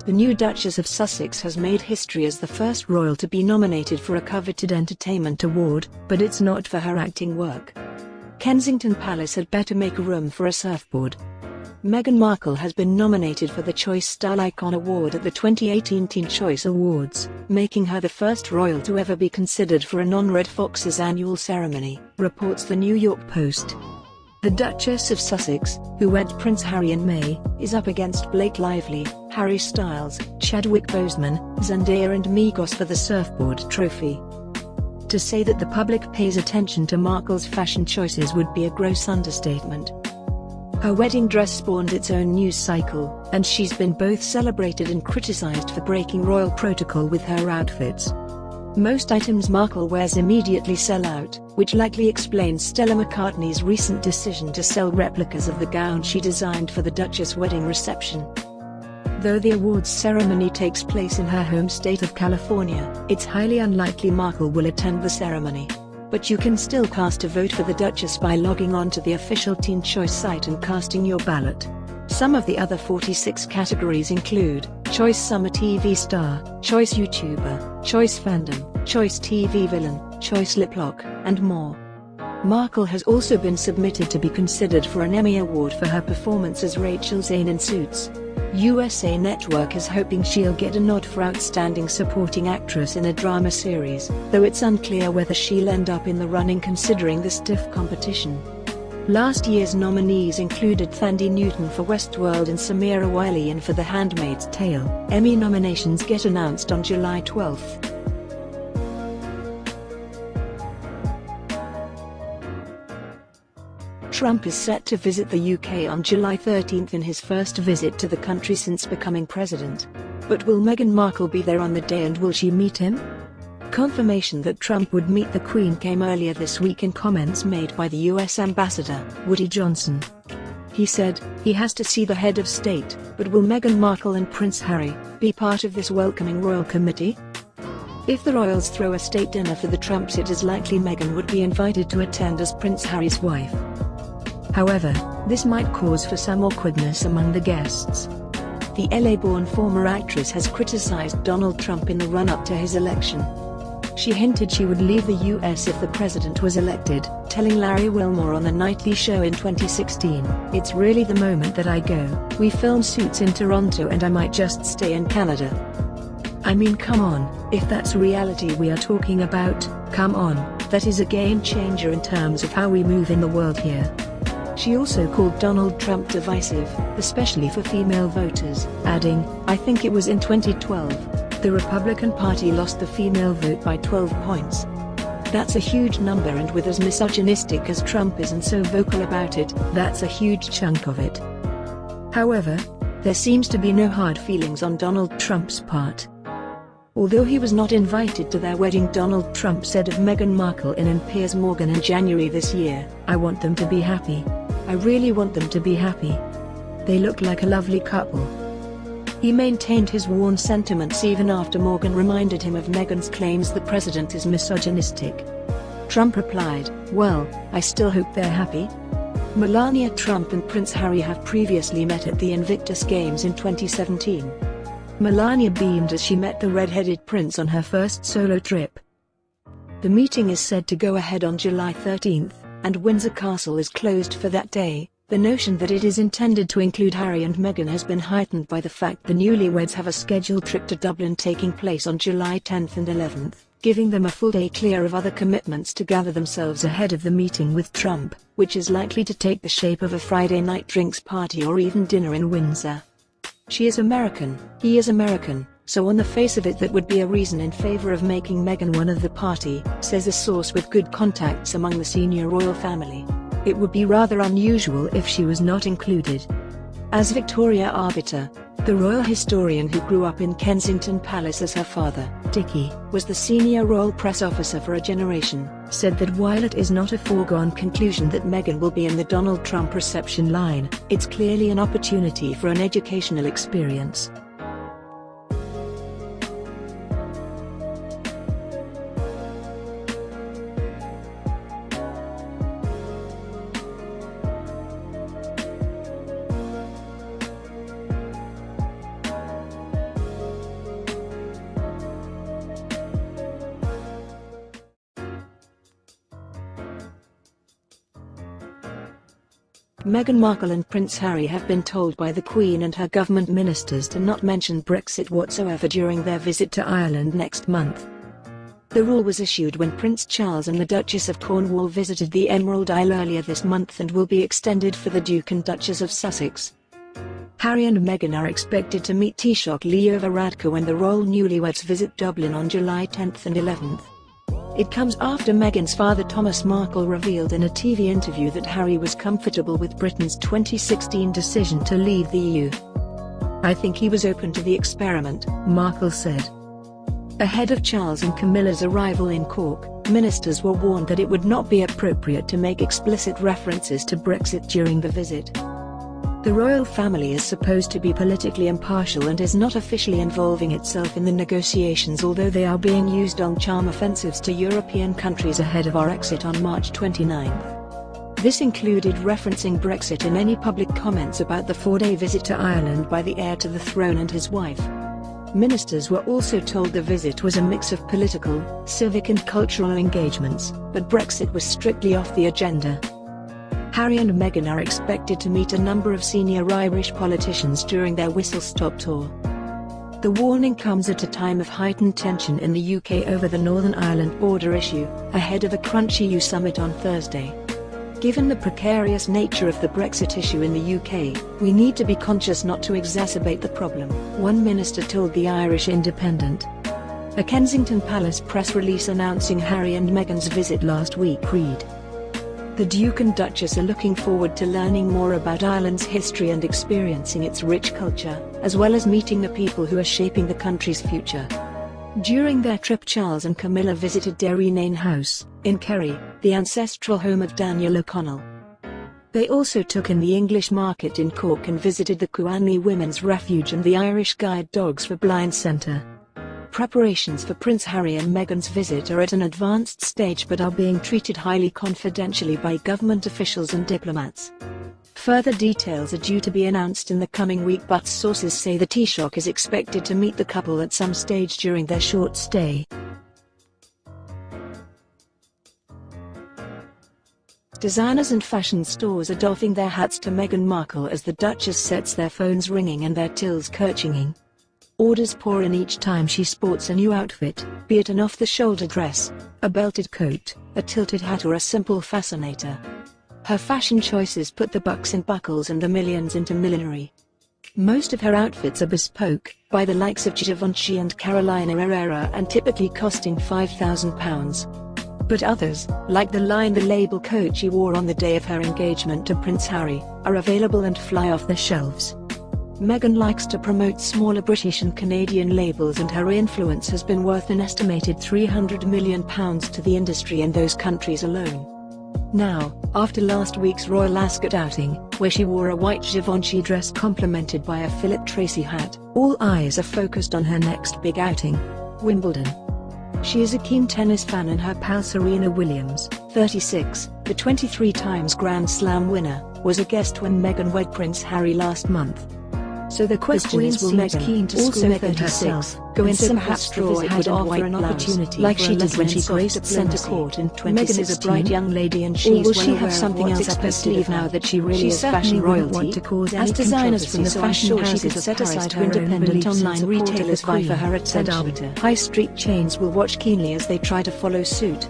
The new Duchess of Sussex has made history as the first royal to be nominated for a coveted entertainment award, but it's not for her acting work. Kensington Palace had better make room for a surfboard. Meghan Markle has been nominated for the Choice Style Icon Award at the 2018 Teen Choice Awards, making her the first royal to ever be considered for a non-Red Fox's annual ceremony, reports the New York Post. The Duchess of Sussex, who wed Prince Harry in May, is up against Blake Lively, Harry Styles, Chadwick Boseman, Zendaya and Migos for the surfboard trophy. To say that the public pays attention to Markle's fashion choices would be a gross understatement. Her wedding dress spawned its own news cycle, and she's been both celebrated and criticized for breaking royal protocol with her outfits. Most items Markle wears immediately sell out, which likely explains Stella McCartney's recent decision to sell replicas of the gown she designed for the Duchess' wedding reception. Though the awards ceremony takes place in her home state of California, it's highly unlikely Markle will attend the ceremony. But you can still cast a vote for the Duchess by logging on to the official Teen Choice site and casting your ballot. Some of the other 46 categories include Choice Summer TV Star, Choice YouTuber, Choice Fandom, Choice TV Villain, Choice Lip Lock, and more. Markle has also been submitted to be considered for an Emmy Award for her performance as Rachel Zane in Suits. USA Network is hoping she'll get a nod for Outstanding Supporting Actress in a Drama Series, though it's unclear whether she'll end up in the running considering the stiff competition. Last year's nominees included Thandie Newton for Westworld and Samira Wiley for The Handmaid's Tale. Emmy nominations get announced on July 12. Trump is set to visit the UK on July 13 in his first visit to the country since becoming president. But will Meghan Markle be there on the day, and will she meet him? Confirmation that Trump would meet the Queen came earlier this week in comments made by the US Ambassador, Woody Johnson. He said, he has to see the head of state, but will Meghan Markle and Prince Harry be part of this welcoming royal committee? If the royals throw a state dinner for the Trumps, it is likely Meghan would be invited to attend as Prince Harry's wife. However, this might cause for some awkwardness among the guests. The LA-born former actress has criticized Donald Trump in the run-up to his election. She hinted she would leave the US if the president was elected, telling Larry Wilmore on The Nightly Show in 2016, "It's really the moment that I go. We film Suits in Toronto and I might just stay in Canada." I mean, come on, if that's reality we are talking about, come on, that is a game changer in terms of how we move in the world here. She also called Donald Trump divisive, especially for female voters, adding, "I think it was in 2012. The Republican Party lost the female vote by 12 points. That's a huge number, and with as misogynistic as Trump is and so vocal about it, that's a huge chunk of it." However, there seems to be no hard feelings on Donald Trump's part. Although he was not invited to their wedding, Donald Trump said of Meghan Markle in Piers Morgan in January this year, "I want them to be happy. I really want them to be happy. They look like a lovely couple." He maintained his warm sentiments even after Morgan reminded him of Meghan's claims the president is misogynistic. Trump replied, "Well, I still hope they're happy." Melania Trump and Prince Harry have previously met at the Invictus Games in 2017. Melania beamed as she met the red-headed prince on her first solo trip. The meeting is said to go ahead on July 13, and Windsor Castle is closed for that day. The notion that it is intended to include Harry and Meghan has been heightened by the fact the newlyweds have a scheduled trip to Dublin taking place on July 10 and 11, giving them a full day clear of other commitments to gather themselves ahead of the meeting with Trump, which is likely to take the shape of a Friday night drinks party or even dinner in Windsor. She is American, he is American, so on the face of it that would be a reason in favor of making Meghan one of the party, says a source with good contacts among the senior royal family. It would be rather unusual if she was not included. As Victoria Arbiter, the royal historian who grew up in Kensington Palace as her father, Dickie, was the senior royal press officer for a generation, said that while it is not a foregone conclusion that Meghan will be in the Donald Trump reception line, it's clearly an opportunity for an educational experience. Meghan Markle and Prince Harry have been told by the Queen and her government ministers to not mention Brexit whatsoever during their visit to Ireland next month. The rule was issued when Prince Charles and the Duchess of Cornwall visited the Emerald Isle earlier this month and will be extended for the Duke and Duchess of Sussex. Harry and Meghan are expected to meet Taoiseach Leo Varadkar when the royal newlyweds visit Dublin on July 10 and 11. It comes after Meghan's father Thomas Markle revealed in a TV interview that Harry was comfortable with Britain's 2016 decision to leave the EU. "I think he was open to the experiment," Markle said. Ahead of Charles and Camilla's arrival in Cork, ministers were warned that it would not be appropriate to make explicit references to Brexit during the visit. The royal family is supposed to be politically impartial and is not officially involving itself in the negotiations, although they are being used on charm offensives to European countries ahead of our exit on March 29. This included referencing Brexit in any public comments about the 4-day visit to Ireland by the heir to the throne and his wife. Ministers were also told the visit was a mix of political, civic and cultural engagements, but Brexit was strictly off the agenda. Harry and Meghan are expected to meet a number of senior Irish politicians during their whistle-stop tour. The warning comes at a time of heightened tension in the UK over the Northern Ireland border issue, ahead of a Crunch EU summit on Thursday. Given the precarious nature of the Brexit issue in the UK, we need to be conscious not to exacerbate the problem, one minister told the Irish Independent. A Kensington Palace press release announcing Harry and Meghan's visit last week read, "The Duke and Duchess are looking forward to learning more about Ireland's history and experiencing its rich culture, as well as meeting the people who are shaping the country's future." During their trip, Charles and Camilla visited Derrynane House, in Kerry, the ancestral home of Daniel O'Connell. They also took in the English Market in Cork and visited the Kuanli Women's Refuge and the Irish Guide Dogs for Blind Centre. Preparations for Prince Harry and Meghan's visit are at an advanced stage but are being treated highly confidentially by government officials and diplomats. Further details are due to be announced in the coming week, but sources say the Taoiseach is expected to meet the couple at some stage during their short stay. Designers and fashion stores are doffing their hats to Meghan Markle as the Duchess sets their phones ringing and their tills kerchinging. Orders pour in each time she sports a new outfit, be it an off-the-shoulder dress, a belted coat, a tilted hat or a simple fascinator. Her fashion choices put the bucks in buckles and the millions into millinery. Most of her outfits are bespoke, by the likes of Givenchy and Carolina Herrera, and typically costing £5,000. But others, like the line the label coat she wore on the day of her engagement to Prince Harry, are available and fly off the shelves. Meghan likes to promote smaller British and Canadian labels, and her influence has been worth an estimated £300 million to the industry in those countries alone. Now, after last week's Royal Ascot outing, where she wore a white Givenchy dress complemented by a Philip Treacy hat, all eyes are focused on her next big outing, Wimbledon. She is a keen tennis fan, and her pal Serena Williams, 36, the 23 times Grand Slam winner, was a guest when Meghan wed Prince Harry last month. So the question is, will Meghan, also 36, go into perhaps the visit would offer an opportunity like she did when she graced centre court in 2016? Meghan is a bright young lady, and she's will she have something else up her sleeve now that she really is fashion royalty? As designers from the fashion houses of Paris to independent online retailers vie for her attention, high street chains will watch keenly as they try to follow suit.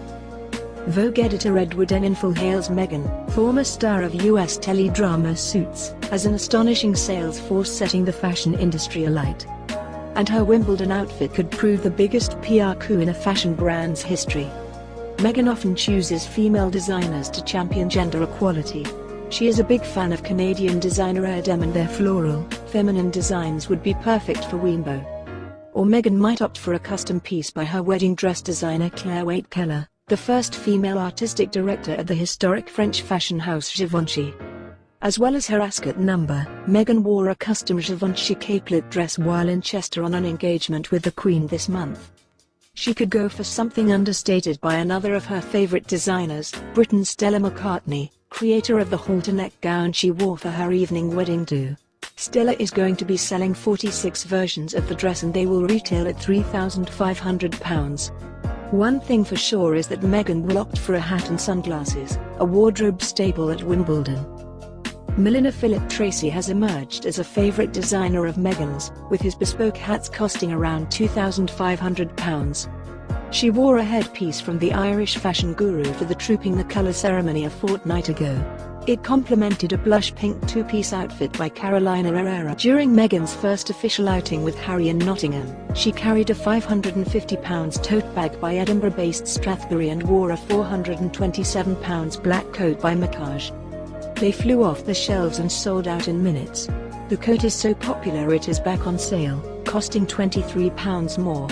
Vogue editor Edward Enninful hails Meghan, former star of US teledrama Suits, as an astonishing sales force setting the fashion industry alight. And her Wimbledon outfit could prove the biggest PR coup in a fashion brand's history. Meghan often chooses female designers to champion gender equality. She is a big fan of Canadian designer Erdem, and their floral, feminine designs would be perfect for Wimbo. Or Meghan might opt for a custom piece by her wedding dress designer Claire Waite-Keller, the first female artistic director at the historic French fashion house Givenchy. As well as her Ascot number, Meghan wore a custom Givenchy capelet dress while in Chester on an engagement with the Queen this month. She could go for something understated by another of her favourite designers, Britain's Stella McCartney, creator of the halter-neck gown she wore for her evening wedding do. Stella is going to be selling 46 versions of the dress, and they will retail at £3,500. One thing for sure is that Meghan will opt for a hat and sunglasses, a wardrobe staple at Wimbledon. Milliner Philip Tracy has emerged as a favourite designer of Meghan's, with his bespoke hats costing around £2,500. She wore a headpiece from the Irish fashion guru for the Trooping the Colour ceremony a fortnight ago. It complemented a blush pink two-piece outfit by Carolina Herrera. During Meghan's first official outing with Harry in Nottingham, she carried a £550 tote bag by Edinburgh-based Strathbury and wore a £427 black coat by Markle. They flew off the shelves and sold out in minutes. The coat is so popular it is back on sale, costing £23 more.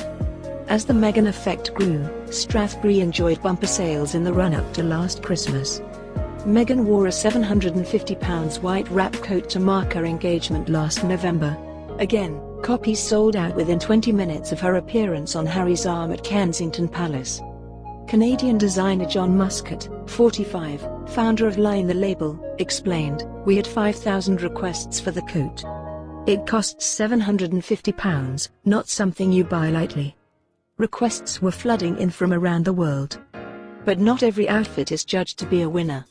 As the Meghan effect grew, Strathbury enjoyed bumper sales in the run-up to last Christmas. Meghan wore a £750 white wrap coat to mark her engagement last November. Again, copies sold out within 20 minutes of her appearance on Harry's arm at Kensington Palace. Canadian designer John Muscat, 45, founder of Line the Label, explained, "We had 5,000 requests for the coat. It costs £750, not something you buy lightly." Requests were flooding in from around the world. But not every outfit is judged to be a winner.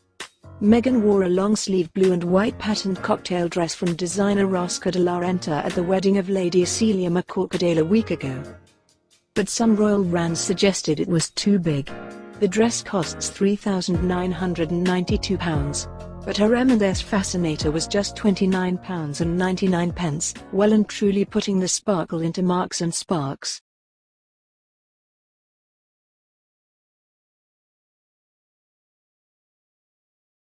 Meghan wore a long-sleeve blue and white patterned cocktail dress from designer Rosca de la Renta at the wedding of Lady Celia McCorquodale a week ago. But some royal brands suggested it was too big. The dress costs £3,992, but her M&S fascinator was just £29.99, well and truly putting the sparkle into Marks and Sparks.